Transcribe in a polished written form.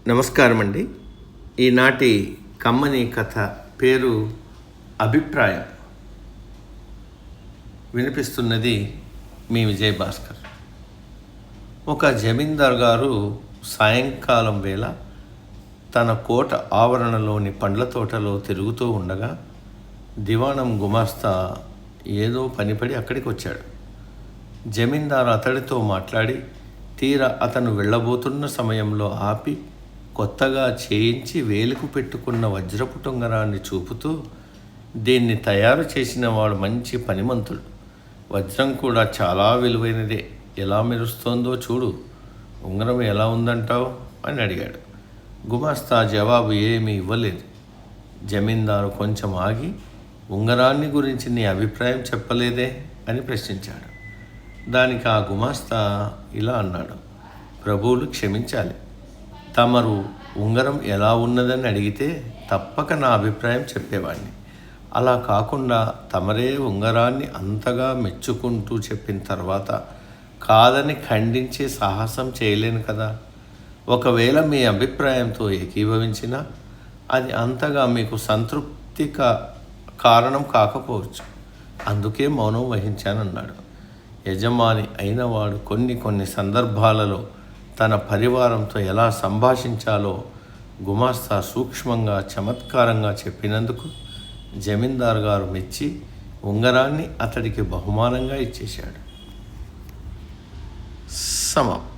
నమస్కారం అండి. ఈనాటి కమ్మని కథ పేరు అభిప్రాయం. వినిపిస్తున్నది మీ విజయభాస్కర్. ఒక జమీందార్ గారు సాయంకాలం వేళ తన కోట ఆవరణలోని పండ్ల తోటలో తిరుగుతూ ఉండగా దివాణం గుమాస్తా ఏదో పనిపడి అక్కడికి వచ్చాడు. జమీందారు అతడితో మాట్లాడి తీరా అతను వెళ్ళబోతున్న సమయంలో ఆపి కొత్తగా చేయించి వేలుకు పెట్టుకున్న వజ్రపు టొంగరాన్ని చూపుతూ, దీన్ని తయారు చేసిన వాడు మంచి పనిమంతుడు, వజ్రం కూడా చాలా విలువైనదే, ఎలా మెరుస్తోందో చూడు, ఉంగరం ఎలా ఉందంటావు అని అడిగాడు. గుమాస్తా జవాబు ఏమీ ఇవ్వలేదు. జమీందారు కొంచెం ఆగి, ఉంగరాన్ని గురించి నీ అభిప్రాయం చెప్పలేదే అని ప్రశ్నించాడు. దానికి ఆ గుమాస్తా ఇలా అన్నాడు: ప్రభువులు క్షమించాలి, తమరు ఉంగరం ఎలా ఉన్నదని అడిగితే తప్పక నా అభిప్రాయం చెప్పేవాడిని. అలా కాకుండా తమరే ఉంగరాన్ని అంతగా మెచ్చుకుంటూ చెప్పిన తర్వాత కాదని ఖండించే సాహసం చేయలేను కదా. ఒకవేళ మీ అభిప్రాయంతో ఏకీభవించినా అది అంతగా మీకు సంతృప్తి కారణం కాకపోవచ్చు, అందుకే మౌనం వహించానన్నాడు. యజమాని అయినవాడు కొన్ని సందర్భాలలో తన పరివారంతో ఎలా సంభాషించాలో గుమాస్తా సూక్ష్మంగా చమత్కారంగా చెప్పినందుకు జమీందార్ గారు మెచ్చి ఉంగరాన్ని అతడికి బహుమానంగా ఇచ్చేశాడు. సమాప్తం.